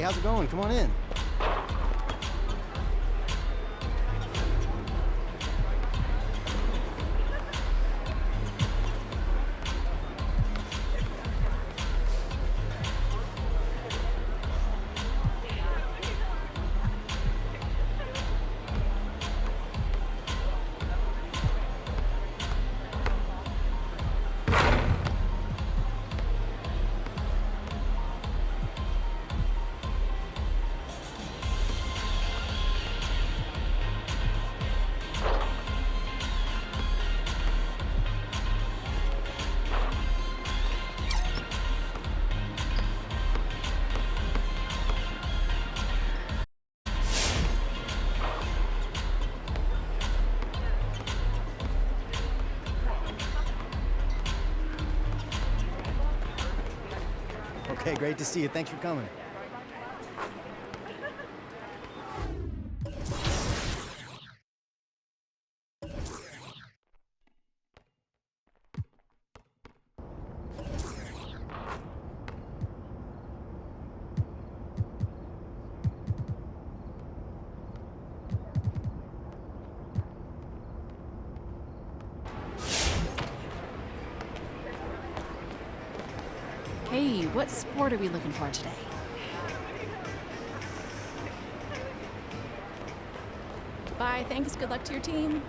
how's it going? Come on in. Okay, great to see you. Thanks for coming. Hey, what sport are we looking for today? Bye, thanks, good luck to your team.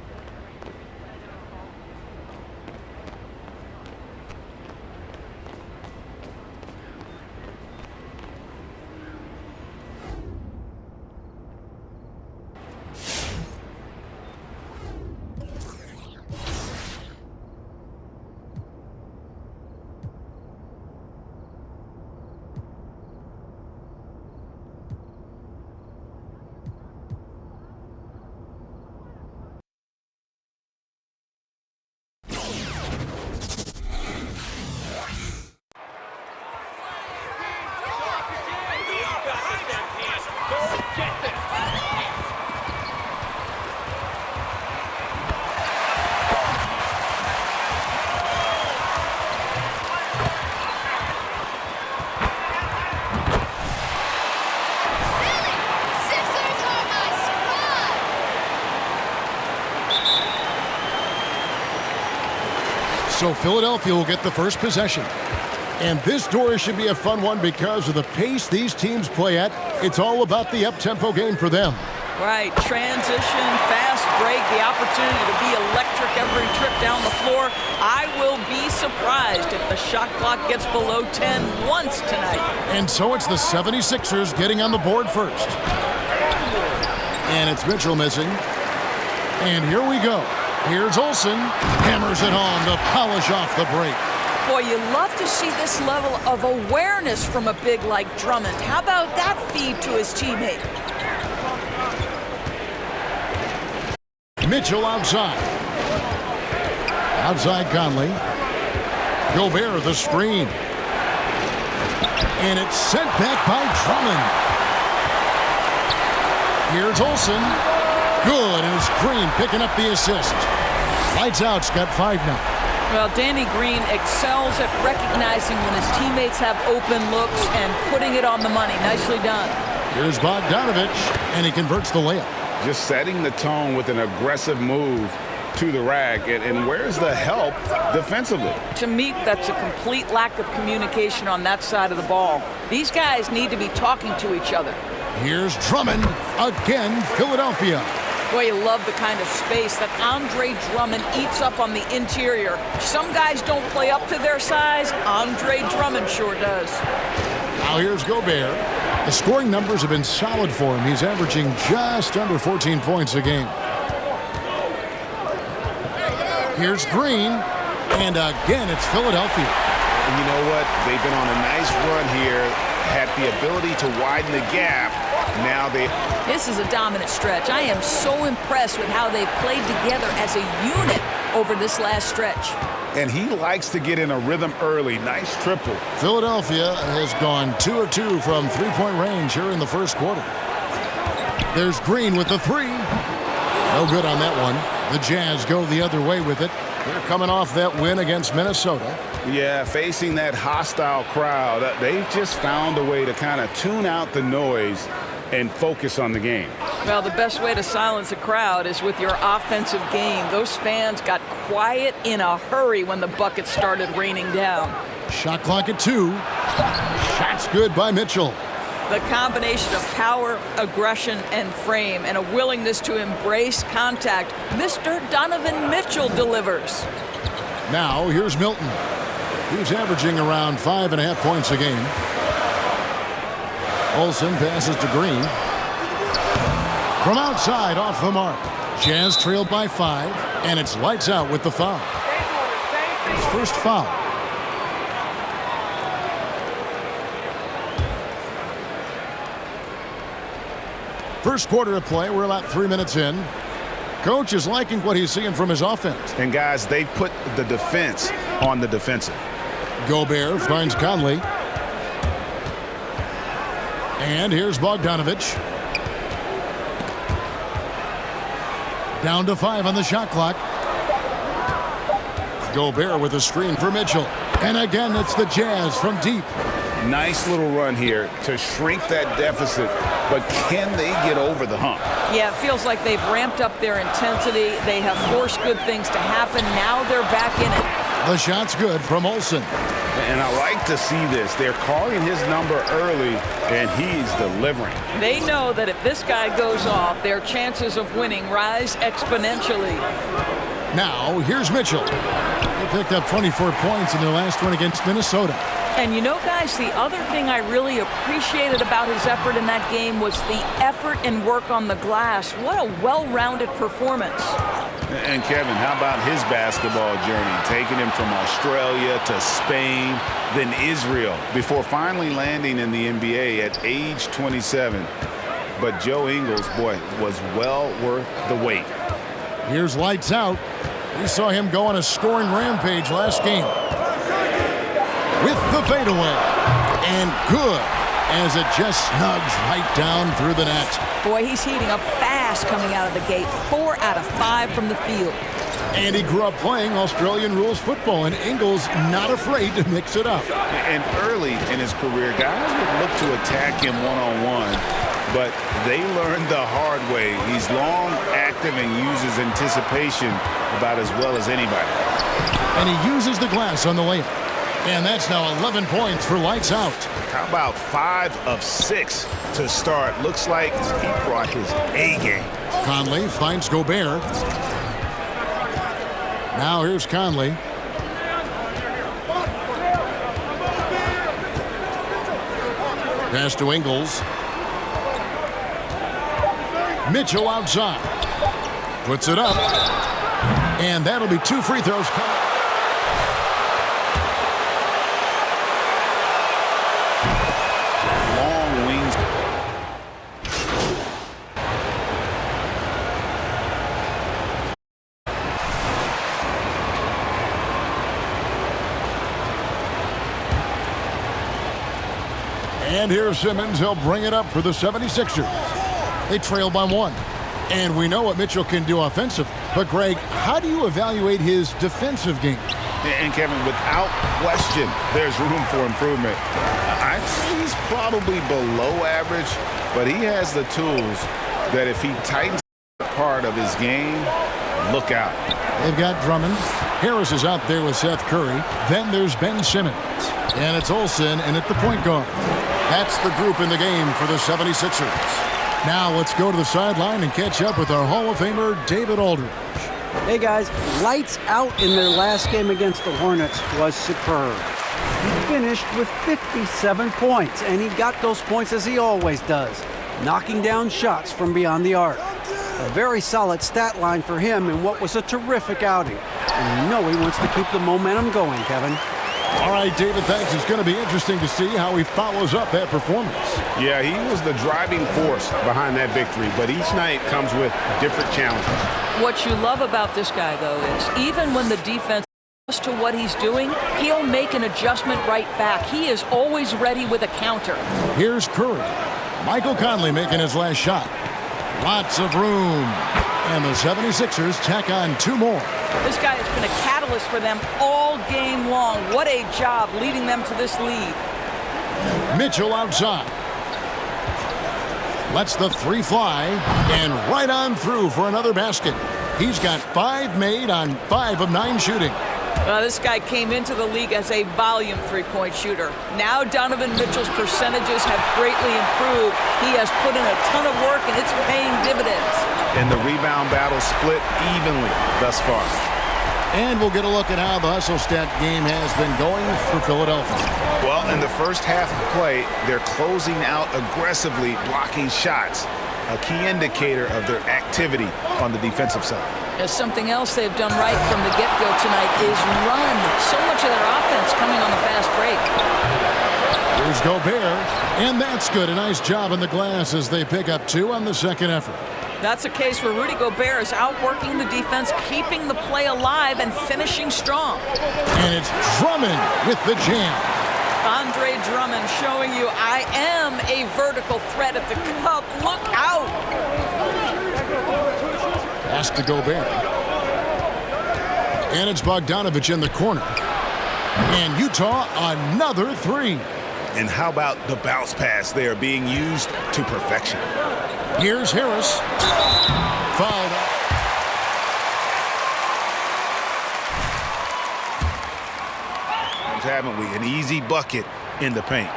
So Philadelphia will get the first possession. And this Doris should be a fun one because of the pace these teams play at. It's all about the up-tempo game for them. Right, transition, fast break, the opportunity to be electric every trip down the floor. I will be surprised if the shot clock gets below 10 once tonight. And so it's the 76ers getting on the board first. And it's Mitchell missing. And here we go. Here's Olsen, hammers it home to polish off the break. Boy, you love to see this level of awareness from a big like Drummond. How about that feed to his teammate? Mitchell outside. Outside Conley. Gobert the screen. And it's sent back by Drummond. Here's Olsen. Good, and it's Green picking up the assist. Lights out's got 5 now. Well, Danny Green excels at recognizing when his teammates have open looks and putting it on the money. Nicely done. Here's Bogdanovich, and he converts the layup. Just setting the tone with an aggressive move to the rack. And where's the help defensively? To me, that's a complete lack of communication on that side of the ball. These guys need to be talking to each other. Here's Drummond. Again, Philadelphia. Boy, you love the kind of space that Andre Drummond eats up on the interior. Some guys don't play up to their size. Andre Drummond sure does. Now here's Gobert. The scoring numbers have been solid for him. He's averaging just under 14 points a game. Here's Green. And again, it's Philadelphia. And you know what? They've been on a nice run here. Had the ability to widen the gap. Now This is a dominant stretch. I am so impressed with how they've played together as a unit over this last stretch. And he likes to get in a rhythm early. Nice triple. Philadelphia has gone 2 of 2 from three-point range here in the first quarter. There's Green with the 3. No good on that one. The Jazz go the other way with it. They're coming off that win against Minnesota. Yeah, facing that hostile crowd, they've just found a way to kind of tune out the noise and focus on the game. Well, the best way to silence a crowd is with your offensive game. Those fans got quiet in a hurry when the bucket started raining down. Shot clock at 2. Shot's good by Mitchell. The combination of power, aggression, and frame, and a willingness to embrace contact, Mr. Donovan Mitchell delivers. Now, here's Milton. He's averaging around 5.5 points a game. Olsen passes to Green. From outside, off the mark. Jazz trailed by 5, and it's lights out with the foul. His first foul. First quarter of play, we're about 3 minutes in. Coach is liking what he's seeing from his offense. And guys, they've put the defense on the defensive. Gobert finds Conley. And here's Bogdanovich. Down to 5 on the shot clock. Gobert with a screen for Mitchell. And again, it's the Jazz from deep. Nice little run here to shrink that deficit, but can they get over the hump? Yeah, it feels like they've ramped up their intensity. They have forced good things to happen. Now they're back in it. The shot's good from Olsen. And I like to see this. They're calling his number early, and he's delivering. They know that if this guy goes off, their chances of winning rise exponentially. Now, here's Mitchell. He picked up 24 points in their last one against Minnesota. And you know, guys, the other thing I really appreciated about his effort in that game was the effort and work on the glass. What a well-rounded performance. And Kevin, how about his basketball journey? Taking him from Australia to Spain, then Israel, before finally landing in the NBA at age 27. But Joe Ingles, boy, was well worth the wait. Here's lights out. We saw him go on a scoring rampage last game. With the fadeaway. And good, as it just snugs right down through the net. Boy, he's heating up fast coming out of the gate. 4 out of 5 from the field. And he grew up playing Australian rules football, and Ingles not afraid to mix it up. And early in his career, guys would look to attack him one-on-one, but they learned the hard way. He's long, active, and uses anticipation about as well as anybody. And he uses the glass on the layup. And that's now 11 points for lights out. How about 5 of 6 to start? Looks like he brought his A game. Conley finds Gobert. Now here's Conley. Pass to Ingles. Mitchell outside. Puts it up. And that'll be 2 free throws. Long wings. And here's Simmons. He'll bring it up for the 76ers. They trail by 1. And we know what Mitchell can do offensive. But, Greg, how do you evaluate his defensive game? And, Kevin, without question, there's room for improvement. I'd say he's probably below average, but he has the tools that if he tightens part of his game, look out. They've got Drummond. Harris is out there with Seth Curry. Then there's Ben Simmons. And it's Olsen in at the point guard. That's the group in the game for the 76ers. Now let's go to the sideline and catch up with our Hall of Famer, David Aldridge. Hey guys, lights out in their last game against the Hornets was superb. He finished with 57 points, and he got those points as he always does, knocking down shots from beyond the arc. A very solid stat line for him in what was a terrific outing. And you know he wants to keep the momentum going, Kevin. All right, David, thanks. It's going to be interesting to see how he follows up that performance. Yeah, he was the driving force behind that victory, but each night comes with different challenges. What you love about this guy, though, is even when the defense adjusts to what he's doing, he'll make an adjustment right back. He is always ready with a counter. Here's Curry. Michael Conley making his last shot. Lots of room. And the 76ers tack on 2 more. This guy has been a catalyst for them all game long. What a job leading them to this lead. Mitchell outside. Lets the 3 fly, and right on through for another basket. He's got 5 made on 5 of 9 shooting. This guy came into the league as a volume three-point shooter. Now Donovan Mitchell's percentages have greatly improved. He has put in a ton of work, and it's paying dividends. And the rebound battle split evenly thus far. And we'll get a look at how the hustle stat game has been going for Philadelphia. Well, in the first half of play, they're closing out aggressively, blocking shots, a key indicator of their activity on the defensive side. There's something else they've done right from the get-go tonight is run. So much of their offense coming on the fast break. Here's Gobert, and that's good. A nice job in the glass as they pick up 2 on the second effort. That's a case where Rudy Gobert is outworking the defense, keeping the play alive, and finishing strong. And it's Drummond with the jam. Andre Drummond showing you I am a vertical threat at the cup. Look out! Pass to Gobert. And it's Bogdanovich in the corner. And Utah, another 3. And how about the bounce pass there being used to perfection? Here's Harris. Fouled. Haven't we? An easy bucket in the paint.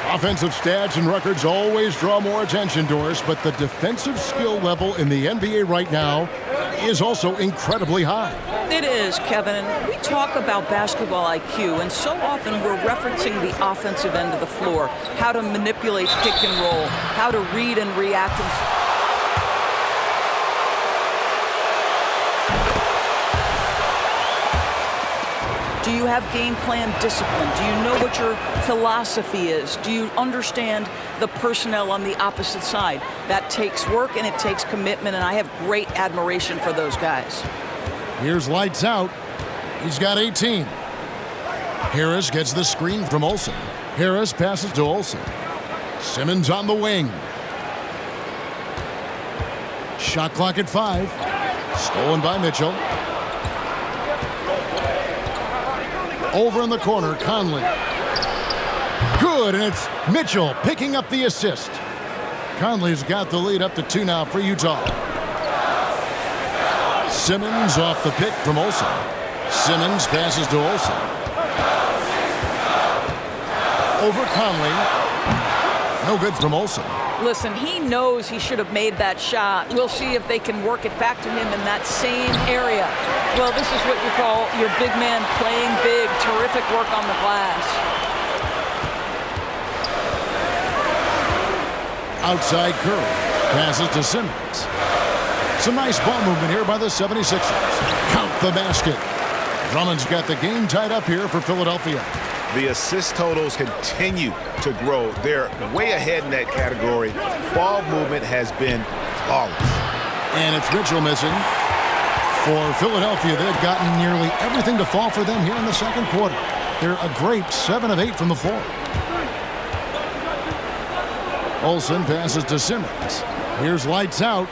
Offensive stats and records always draw more attention, Doris, but the defensive skill level in the NBA right now is also incredibly high. It is, Kevin. We talk about basketball IQ, and so often we're referencing the offensive end of the floor, how to manipulate pick and roll, how to read and react. Do you have game plan discipline? Do you know what your philosophy is? Do you understand the personnel on the opposite side? That takes work and it takes commitment, and I have great admiration for those guys. Here's lights out. He's got 18. Harris gets the screen from Olsen. Harris passes to Olsen. Simmons on the wing. Shot clock at 5. Stolen by Mitchell. Over in the corner, Conley. Good, and it's Mitchell picking up the assist. Conley's got the lead up to 2 now for Utah. Simmons off the pick from Olsen. Simmons passes to Olsen. Over Conley. No good from Olsen. Listen, he knows he should have made that shot. We'll see if they can work it back to him in that same area. Well, this is what you call your big man playing big. Terrific work on the glass. Outside Curry. Passes to Simmons. Some nice ball movement here by the 76ers. Count the basket. Drummond's got the game tied up here for Philadelphia. The assist totals continue to grow. They're way ahead in that category. Ball movement has been flawless. And it's Mitchell missing. For Philadelphia, they've gotten nearly everything to fall for them here in the second quarter. They're a great 7 of 8 from the floor. Olsen passes to Simmons. Here's lights out.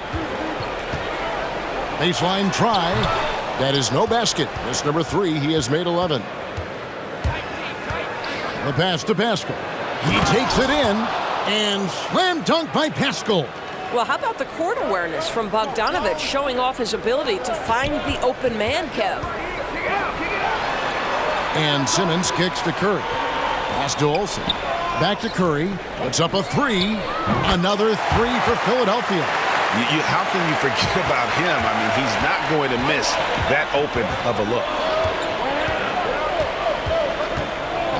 Baseline try. That is no basket. That's number 3. He has made 11. The pass to Pascal. He takes it in, and slam dunk by Pascal. Well, how about the court awareness from Bogdanovich, showing off his ability to find the open man, Kev? And Simmons kicks to Curry. Pass to Olsen. Back to Curry. Puts up a 3. Another 3 for Philadelphia. How can you forget about him? I mean, he's not going to miss that open of a look.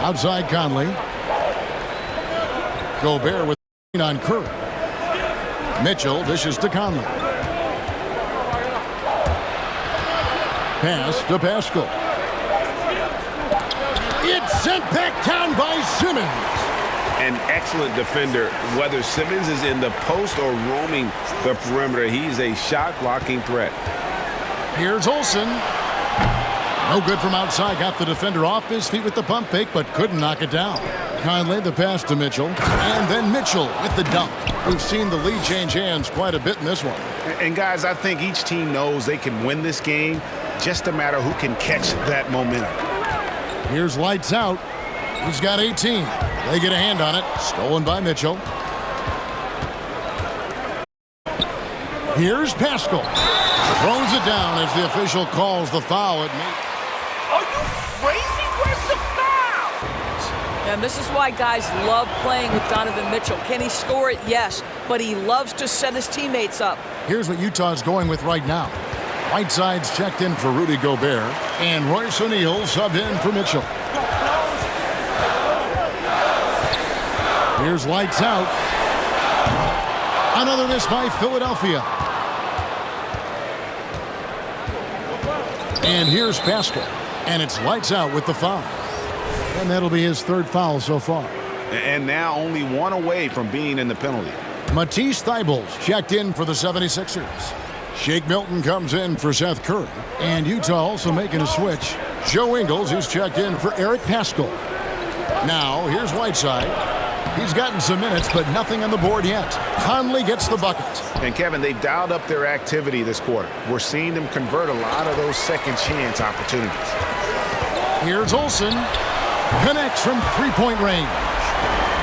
Outside Conley. Gobert with on Curry. Mitchell dishes to Conley. Pass to Pascal. It's sent back down by Simmons. An excellent defender, whether Simmons is in the post or roaming the perimeter. He's a shot-blocking threat. Here's Olsen. No good from outside. Got the defender off his feet with the pump fake, but couldn't knock it down. Conley the pass to Mitchell. And then Mitchell with the dunk. We've seen the lead change hands quite a bit in this one. And guys, I think each team knows they can win this game, just a matter who can catch that momentum. Here's lights out. He's got 18. They get a hand on it. Stolen by Mitchell. Here's Pascal. Throws it down as the official calls the foul. Are you crazy? Where's the foul? And this is why guys love playing with Donovan Mitchell. Can he score it? Yes. But he loves to set his teammates up. Here's what Utah's going with right now. Whiteside's checked in for Rudy Gobert, and Royce O'Neal subbed in for Mitchell. Here's lights out. Another miss by Philadelphia. And here's Pascal, and it's lights out with the foul. And that'll be his third foul so far. And now only one away from being in the penalty. Matisse Thybulle's checked in for the 76ers. Shake Milton comes in for Seth Curry. And Utah also making a switch. Joe Ingles is checked in for Eric Pascal. Now, here's Whiteside. He's gotten some minutes, but nothing on the board yet. Conley gets the bucket. And Kevin, they've dialed up their activity this quarter. We're seeing them convert a lot of those second chance opportunities. Here's Olsen. Connects from three-point range.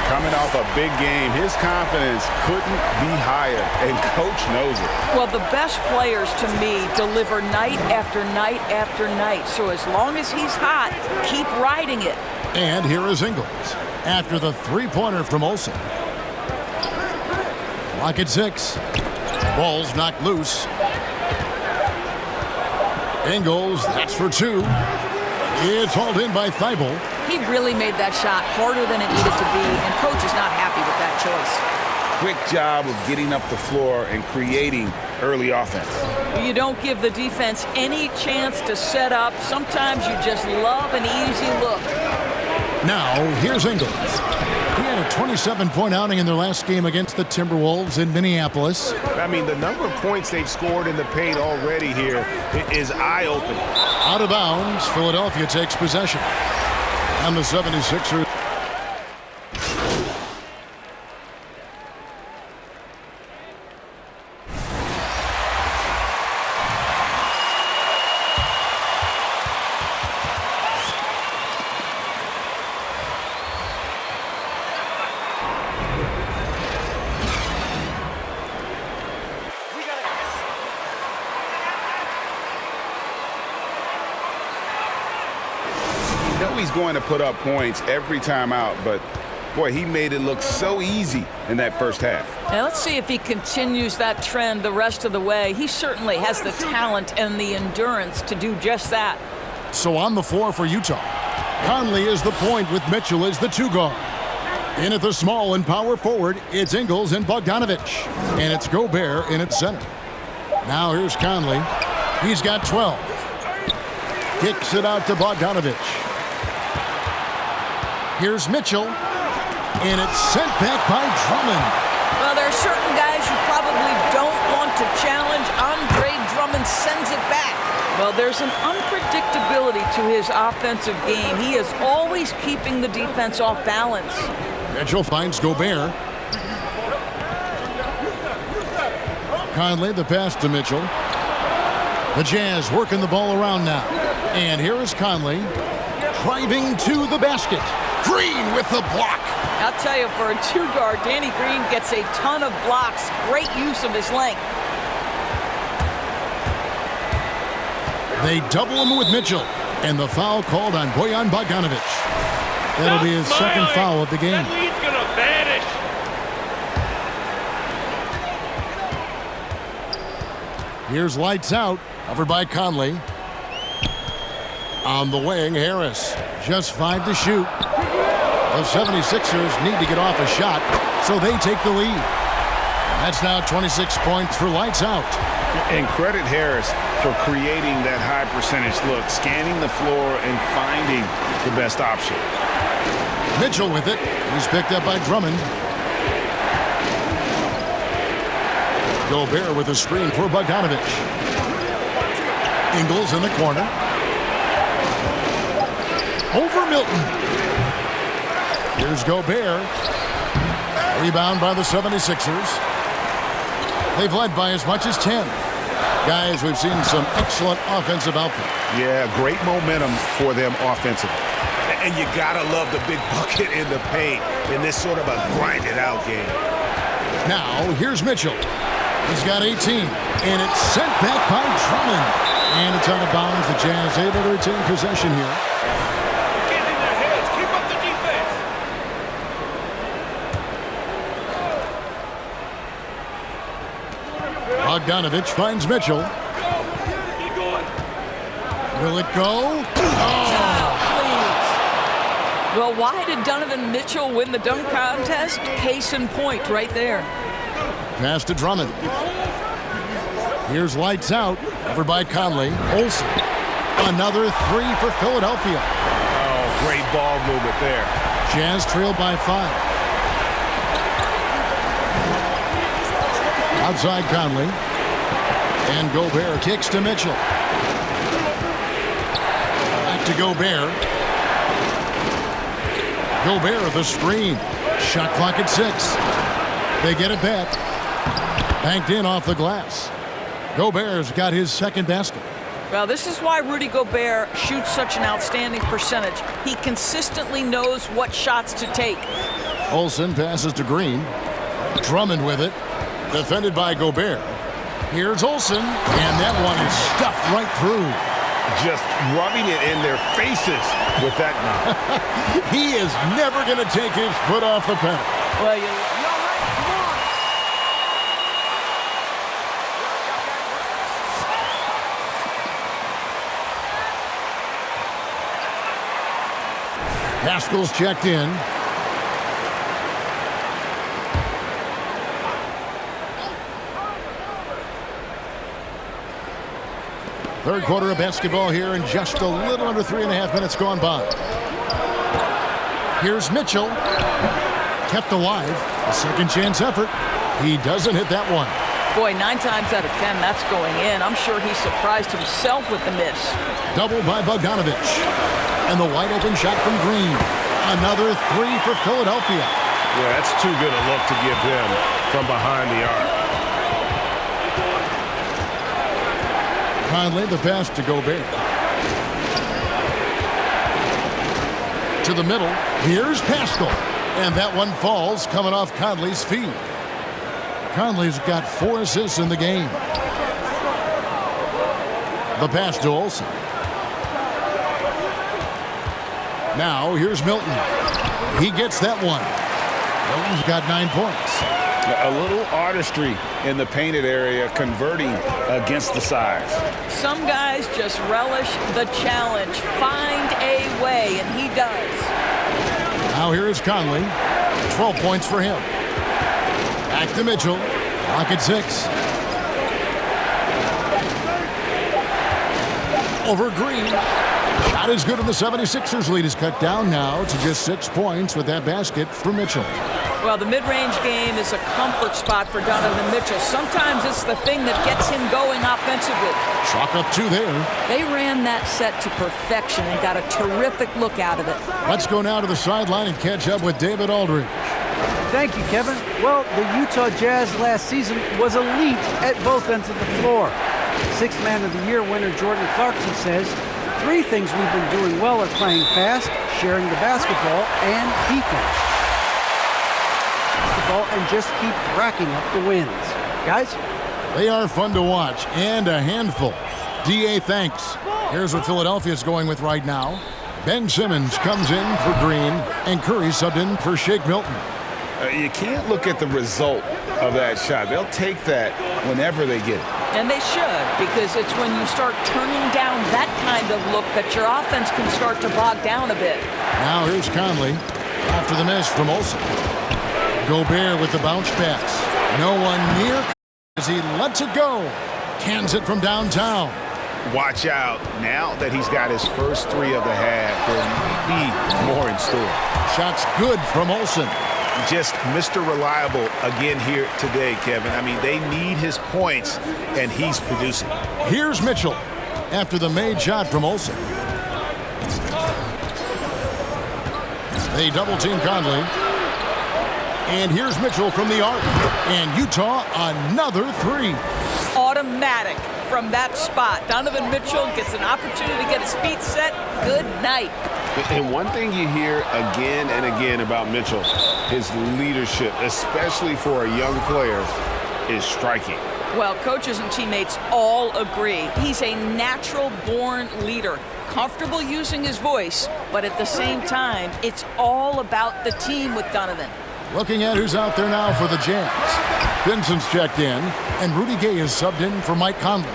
Coming off a big game, his confidence couldn't be higher, and coach knows it. Well, the best players, to me, deliver night after night after night. So as long as he's hot, keep riding it. And here is Ingles after the three-pointer from Olsen. Clock at 6. Ball's knocked loose. Ingles, that's for 2. It's hauled in by Thibault. He really made that shot harder than it needed to be, and coach is not happy with that choice. Quick job of getting up the floor and creating early offense. You don't give the defense any chance to set up. Sometimes you just love an easy look. Now, here's Ingles. He had a 27-point outing in their last game against the Timberwolves in Minneapolis. I mean, the number of points they've scored in the paint already here is eye-opening. Out of bounds, Philadelphia takes possession. And the 76ers. He's going to put up points every time out, but boy, he made it look so easy in that first half. Now let's see if he continues that trend the rest of the way. He certainly has the talent and the endurance to do just that. So on the floor for Utah, Conley is the point with Mitchell as the 2 guard. In at the small and power forward, it's Ingles and Bogdanovich. And it's Gobert in at center. Now here's Conley. He's got 12. Kicks it out to Bogdanovich. Here's Mitchell, and it's sent back by Drummond. Well, there are certain guys you probably don't want to challenge. Andre Drummond sends it back. Well, there's an unpredictability to his offensive game. He is always keeping the defense off balance. Mitchell finds Gobert. Conley, the pass to Mitchell. The Jazz working the ball around now. And here is Conley driving to the basket. Green with the block. I'll tell you, for a 2-guard, Danny Green gets a ton of blocks. Great use of his length. They double him with Mitchell. And the foul called on Bojan Bogdanovich. That'll be his second foul of the game. That lead's gonna vanish. Here's lights out, covered by Conley. On the wing, Harris. Just 5 to shoot. The 76ers need to get off a shot, so they take the lead. And that's now 26 points for lights out. And credit Harris for creating that high percentage look, scanning the floor and finding the best option. Mitchell with it. He's picked up by Drummond. Gobert with a screen for Bogdanovich. Ingles in the corner. Over Milton. Here's Gobert. Rebound by the 76ers. They've led by as much as 10. Guys, we've seen some excellent offensive output. Yeah, great momentum for them offensively. And you gotta love the big bucket in the paint in this sort of a grinded-out game. Now, here's Mitchell. He's got 18, and it's sent back by Drummond. And it's out of bounds. The Jazz able to retain possession here. Get in their heads. Keep up the defense. Bogdanovich finds Mitchell. Keep going. Will it go? Oh! Well, why did Donovan Mitchell win the dunk contest? Case in point right there. Pass to Drummond. Here's lights out. Over by Conley. Olsen. Another three for Philadelphia. Oh, great ball movement there. Jazz trailed by 5. Outside Conley. And Gobert kicks to Mitchell. Back to Gobert. Gobert, the screen. Shot clock at 6. They get it back. Banked in off the glass. Gobert's got his second basket. Well, this is why Rudy Gobert shoots such an outstanding percentage. He consistently knows what shots to take. Olsen passes to Green. Drummond with it. Defended by Gobert. Here's Olsen. And that one is stuffed right through. Just rubbing it in their faces with that knock. He is never going to take his foot off the pedal. Well, you're right. Come on. Haskell's checked in. Third quarter of basketball here, and just a little under 3.5 minutes gone by. Here's Mitchell. Kept alive. A second chance effort. He doesn't hit that one. Boy, 9 times out of 10, that's going in. I'm sure he surprised himself with the miss. Double by Bogdanovich. And the wide open shot from Green. Another three for Philadelphia. Yeah, that's too good a look to give them from behind the arc. Conley, the pass to Gobert. To the middle. Here's Pascal. And that one falls coming off Conley's feet. Conley's got 4 assists in the game. The pass to Olsen. Now here's Milton. He gets that one. Milton's got 9 points. A little artistry in the painted area, converting against the size. Some guys just relish the challenge. Find a way, and he does. Now here is Conley. 12 points for him. Back to Mitchell. Clock at 6. Over Green. Shot is good, and the 76ers lead is cut down now to just 6 points with that basket for Mitchell. Well, the mid-range game is a comfort spot for Donovan Mitchell. Sometimes it's the thing that gets him going offensively. Chalk up 2 there. They ran that set to perfection and got a terrific look out of it. Let's go now to the sideline and catch up with David Aldridge. Thank you, Kevin. Well, the Utah Jazz last season was elite at both ends of the floor. 6th Man of the Year winner Jordan Clarkson says, 3 things we've been doing well are playing fast, sharing the basketball, and defense. And just keep racking up the wins. Guys? They are fun to watch and a handful. D.A. thanks. Here's what Philadelphia's going with right now. Ben Simmons comes in for Green, and Curry subbed in for Shake Milton. You can't look at the result of that shot. They'll take that whenever they get it. And they should, because it's when you start turning down that kind of look that your offense can start to bog down a bit. Now here's Conley after the miss from Olsen. Gobert with the bounce pass. No one near as he lets it go. Cans it from downtown. Watch out. Now that he's got his first 3 of the half, there may be more in store. Shots good from Olsen. Just Mr. Reliable again here today, Kevin. I mean, they need his points, and he's producing. Here's Mitchell after the made shot from Olsen. They double-team Conley. And here's Mitchell from the arc. And Utah, another three. Automatic from that spot. Donovan Mitchell gets an opportunity to get his feet set. Good night. And one thing you hear again and again about Mitchell, his leadership, especially for a young player, is striking. Well, coaches and teammates all agree. He's a natural-born leader, comfortable using his voice, but at the same time, it's all about the team with Donovan. Looking at who's out there now for the Jazz. Vincent's checked in, and Rudy Gay is subbed in for Mike Conley.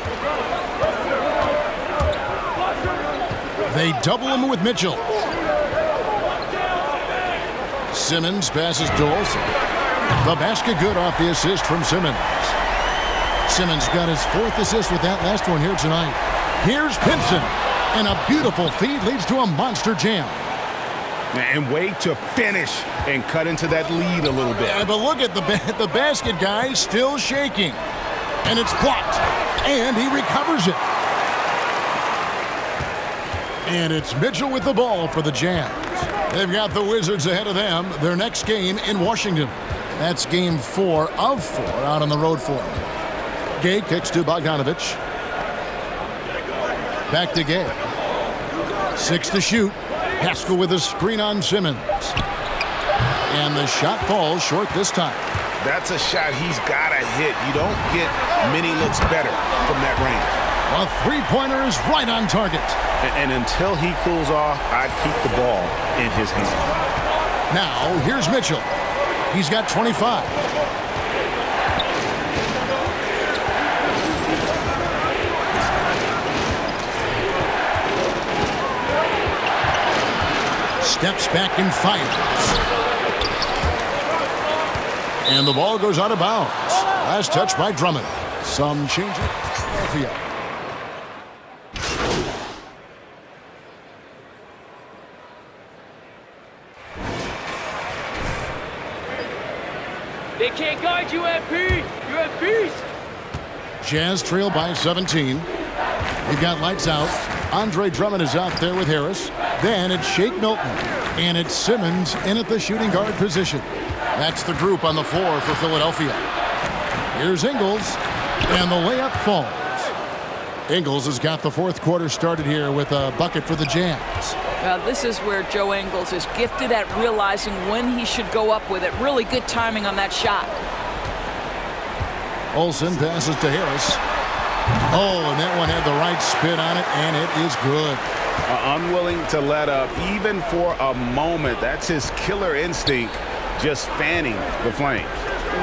They double him with Mitchell. Simmons passes to Olsen. The basket good off the assist from Simmons. Simmons got his 4th assist with that last one here tonight. Here's Pinson, and a beautiful feed leads to a monster jam. And wait to finish and cut into that lead a little bit. Yeah, but look at the basket guy still shaking. And it's blocked. And he recovers it. And it's Mitchell with the ball for the Jazz. They've got the Wizards ahead of them. Their next game in Washington. That's game 4 of 4 out on the road for them. Gay kicks to Bogdanovich. Back to Gay. 6 to shoot. Haskell with a screen on Simmons. And the shot falls short this time. That's a shot he's got to hit. You don't get many looks better from that range. A three-pointer is right on target. And until he cools off, I'd keep the ball in his hand. Now, here's Mitchell. He's got 25. Steps back and fires. And the ball goes out of bounds. Last touch by Drummond. Some change it. They can't guide you at peace. You're at peace. Jazz trail by 17. We've got lights out. Andre Drummond is out there with Harris. Then it's Shake Milton. And it's Simmons in at the shooting guard position. That's the group on the floor for Philadelphia. Here's Ingles. And the layup falls. Ingles has got the 4th quarter started here with a bucket for the Jazz. Well, this is where Joe Ingles is gifted at realizing when he should go up with it. Really good timing on that shot. Olsen passes to Harris. Oh, and that one had the right spin on it, and it is good. Unwilling to let up, even for a moment. That's his killer instinct, just fanning the flames.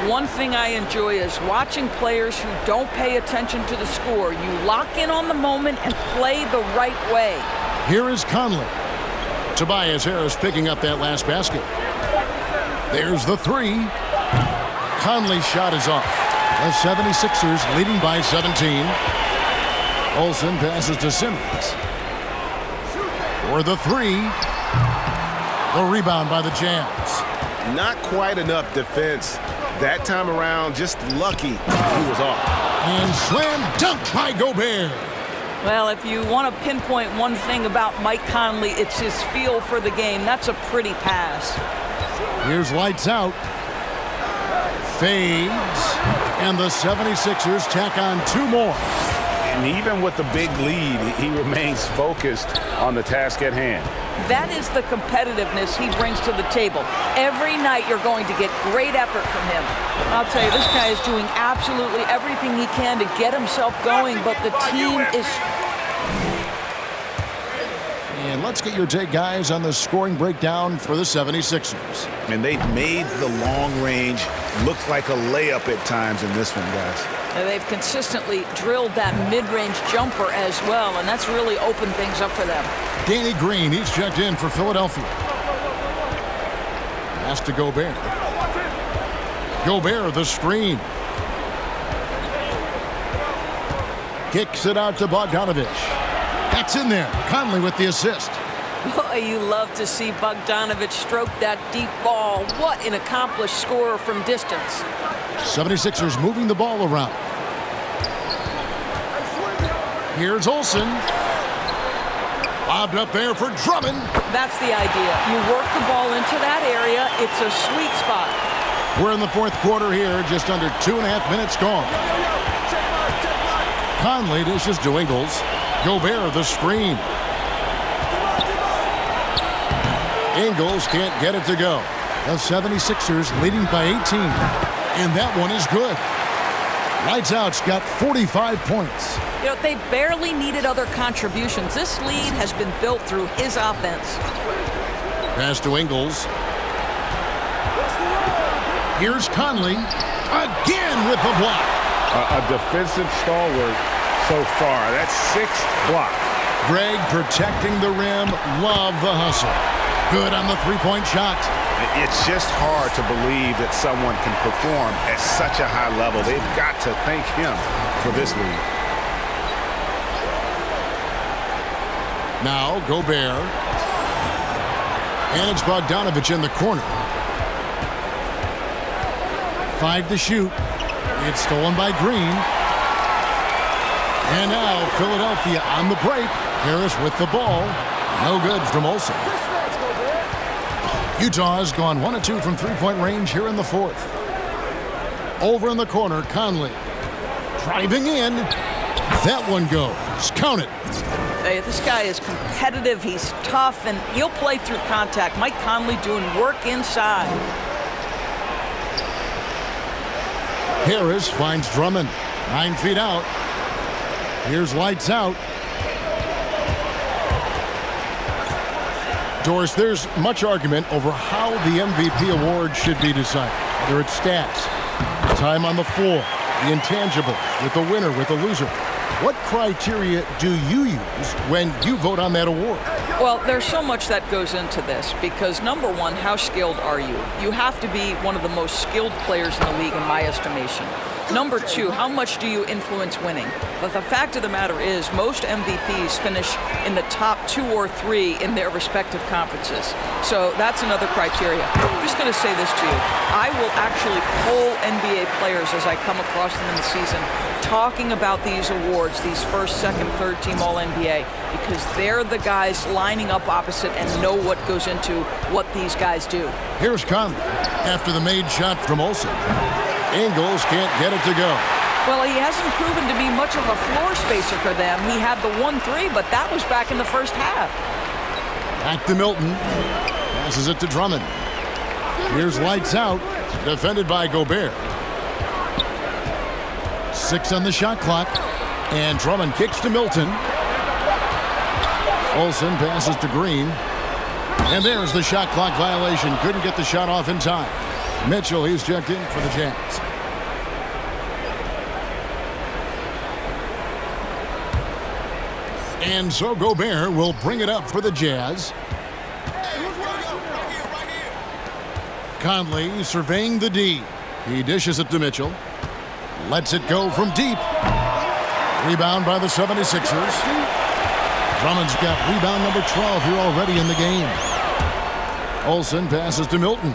One thing I enjoy is watching players who don't pay attention to the score. You lock in on the moment and play the right way. Here is Conley. Tobias Harris picking up that last basket. There's the 3. Conley's shot is off. The 76ers leading by 17. Olsen passes to Simmons. For the 3. The rebound by the Jazz. Not quite enough defense that time around. Just lucky he was off. And slam dunk by Gobert. Well, if you want to pinpoint one thing about Mike Conley, it's his feel for the game. That's a pretty pass. Here's lights out. Fades. And the 76ers tack on 2 more. And even with the big lead, he remains focused on the task at hand. That is the competitiveness he brings to the table. Every night you're going to get great effort from him. I'll tell you, this guy is doing absolutely everything he can to get himself going, but the team is... And let's get your take, guys, on the scoring breakdown for the 76ers. And they've made the long range look like a layup at times in this one, guys. They've consistently drilled that mid-range jumper as well, and that's really opened things up for them. Danny Green, he's checked in for Philadelphia. Pass to Gobert. Gobert, the screen. Kicks it out to Bogdanovich. That's in there. Conley with the assist. Boy, you love to see Bogdanovich stroke that deep ball. What an accomplished scorer from distance. 76ers moving the ball around. Here's Olsen. Lobbed up there for Drummond. That's the idea. You work the ball into that area. It's a sweet spot. We're in the fourth quarter here, just under 2.5 minutes gone. Conley dishes to Ingles. Gobert the screen. Ingles can't get it to go. The 76ers leading by 18. And that one is good. Lights Out's got 45 points. You know, they barely needed other contributions. This lead has been built through his offense. Pass to Ingles. Here's Conley. Again with the block. A defensive stalwart so far. That's 6 blocks. Greg protecting the rim. Love the hustle. Good on the three-point shot. It's just hard to believe that someone can perform at such a high level. They've got to thank him for this lead. Now Gobert. And it's Bogdanovich in the corner. 5 to shoot. It's stolen by Green. And now Philadelphia on the break. Harris with the ball. No good from Olsen. Utah has gone 1 of 2 from three-point range here in the fourth. Over in the corner, Conley. Driving in. That one goes. Count it. Hey, this guy is competitive. He's tough, and he'll play through contact. Mike Conley doing work inside. Harris finds Drummond. 9 feet out. Here's Lights Out. Doris, there's much argument over how the MVP award should be decided. Whether it's stats, time on the floor, the intangible, with the winner, with the loser. What criteria do you use when you vote on that award? Well, there's so much that goes into this because, number one, how skilled are you? You have to be one of the most skilled players in the league, in my estimation. Number two, how much do you influence winning? But the fact of the matter is, most MVPs finish in the top 2 or 3 in their respective conferences. So that's another criteria. I'm just going to say this to you. I will actually poll NBA players as I come across them in the season, talking about these awards, these first, second, third team All-NBA, because they're the guys lining up opposite and know what goes into what these guys do. Here's Conley after the made shot from Olsen. Ingles can't get it to go. Well, he hasn't proven to be much of a floor spacer for them. He had the 1-3, but that was back in the first half. Back to Milton. Passes it to Drummond. Here's Lights Out. Defended by Gobert. 6 on the shot clock. And Drummond kicks to Milton. Olsen passes to Green. And there's the shot clock violation. Couldn't get the shot off in time. Mitchell, he's checked in for the Jazz. And so Gobert will bring it up for the Jazz. Conley surveying the D. He dishes it to Mitchell. Lets it go from deep. Rebound by the 76ers. Drummond's got rebound number 12 here already in the game. Olsen passes to Milton.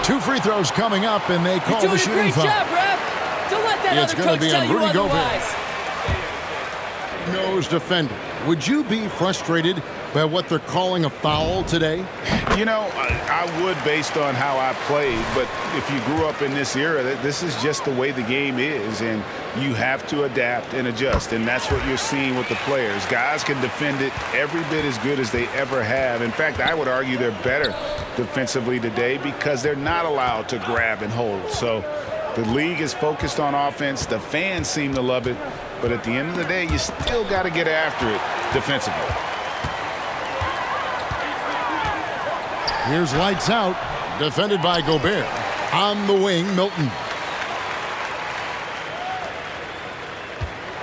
2 free throws coming up, and they call the shooting foul. Job, ref. Don't let that It's other going to coach be tell on you Rudy Gobert. otherwise. Nose defender. Would you be frustrated by what they're calling a foul today? You know, I would based on how I played, but if you grew up in this era, this is just the way the game is, and you have to adapt and adjust, and that's what you're seeing with the players. Guys can defend it every bit as good as they ever have. In fact, I would argue they're better defensively today because they're not allowed to grab and hold. So the league is focused on offense. The fans seem to love it, but at the end of the day, you still got to get after it defensively. Here's Lights Out, defended by Gobert. On the wing, Milton.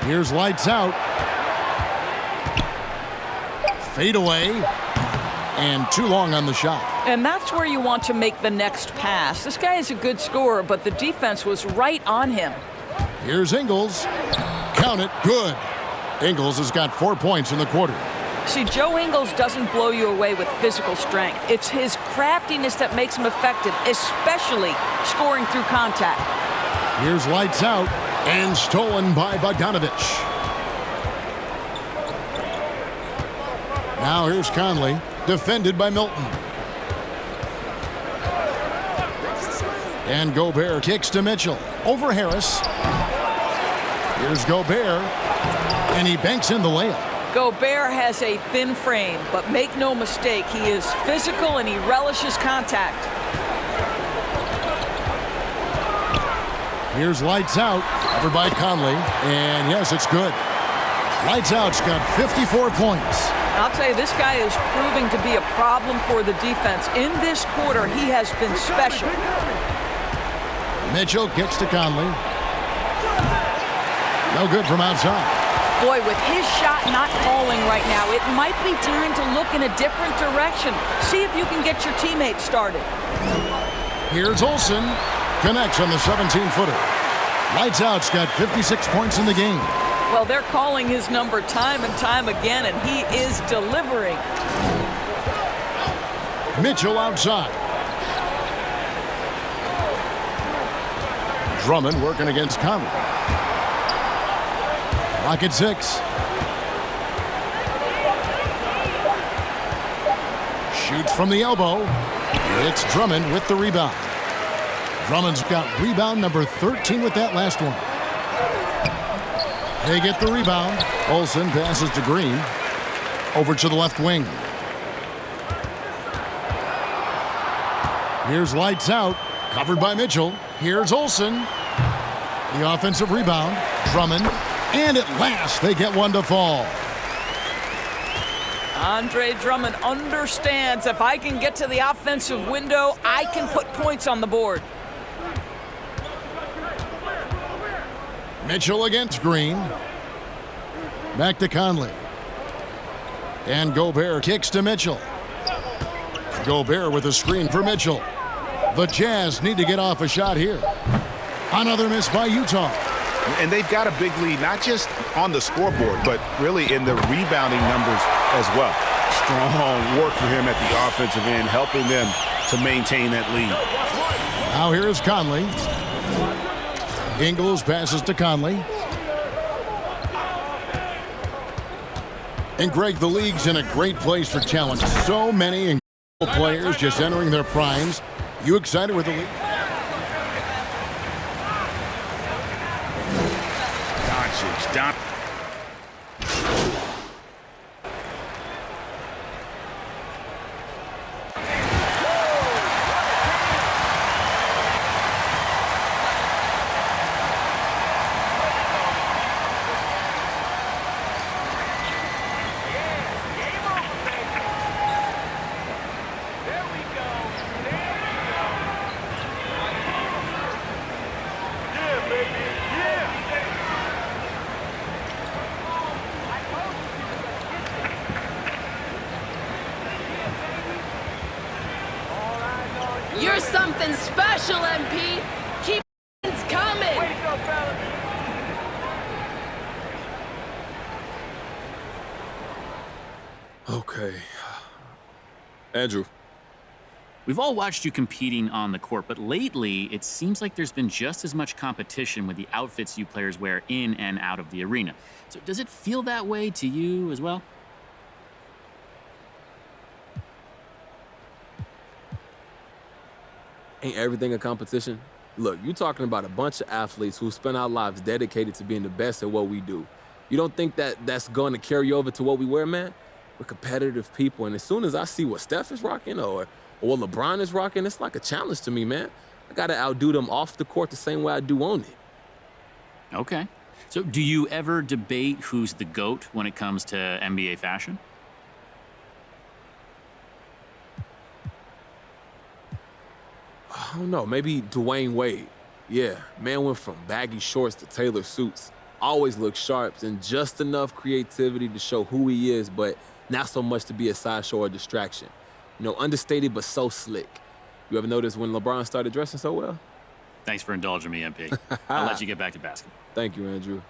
Here's Lights Out. Fade away. And too long on the shot. And that's where you want to make the next pass. This guy is a good scorer, but the defense was right on him. Here's Ingles. Count it, good. Ingles has got 4 points in the quarter. See, Joe Ingles doesn't blow you away with physical strength. It's his craftiness that makes him effective, especially scoring through contact. Here's Lights Out, and stolen by Bogdanovich. Now here's Conley, defended by Milton. And Gobert kicks to Mitchell. Over Harris. Here's Gobert. And he banks in the layup. Gobert has a thin frame, but make no mistake, he is physical and he relishes contact. Here's Lights Out, covered by Conley. And yes, it's good. Lights Out's got 54 points. I'll tell you, this guy is proving to be a problem for the defense. In this quarter, he has been special. Mitchell kicks to Conley. No good from outside. Boy, with his shot not falling right now, it might be time to look in a different direction. See if you can get your teammates started. Here's Olsen. Connects on the 17-footer. Lights Out's got 56 points in the game. Well, they're calling his number time and time again, and he is delivering. Mitchell outside. Drummond working against Conley. Rocket 6. Shoots from the elbow. It's Drummond with the rebound. Drummond's got rebound number 13 with that last one. They get the rebound. Olsen passes to Green. Over to the left wing. Here's Lights Out. Covered by Mitchell. Here's Olsen. The offensive rebound. Drummond. And at last, they get one to fall. Andre Drummond understands if I can get to the offensive window, I can put points on the board. Mitchell against Green. Back to Conley. And Gobert kicks to Mitchell. Gobert with a screen for Mitchell. The Jazz need to get off a shot here. Another miss by Utah. And they've got a big lead, not just on the scoreboard, but really in the rebounding numbers as well. Strong work for him at the offensive end, helping them to maintain that lead. Now here is Conley. Ingles passes to Conley. And Greg, the league's in a great place for talent. So many incredible players just entering their primes. You excited with the league? Doncic. You're something special, MP. Keep it coming. Way to go, fella. Okay. Andrew. We've all watched you competing on the court, but lately it seems like there's been just as much competition with the outfits you players wear in and out of the arena. So does it feel that way to you as well? Ain't everything a competition? Look, you're talking about a bunch of athletes who spend our lives dedicated to being the best at what we do. You don't think that that's going to carry over to what we wear, man? We're competitive people, and as soon as I see what Steph is rocking or what LeBron is rocking, it's like a challenge to me, man. I got to outdo them off the court the same way I do on it. Okay. So do you ever debate who's the GOAT when it comes to NBA fashion? I don't know, maybe Dwayne Wade. Yeah, man went from baggy shorts to tailored suits. Always looked sharp and just enough creativity to show who he is, but not so much to be a sideshow or distraction. You know, understated but so slick. You ever notice when LeBron started dressing so well? Thanks for indulging me, MP. I'll let you get back to basketball. Thank you, Andrew.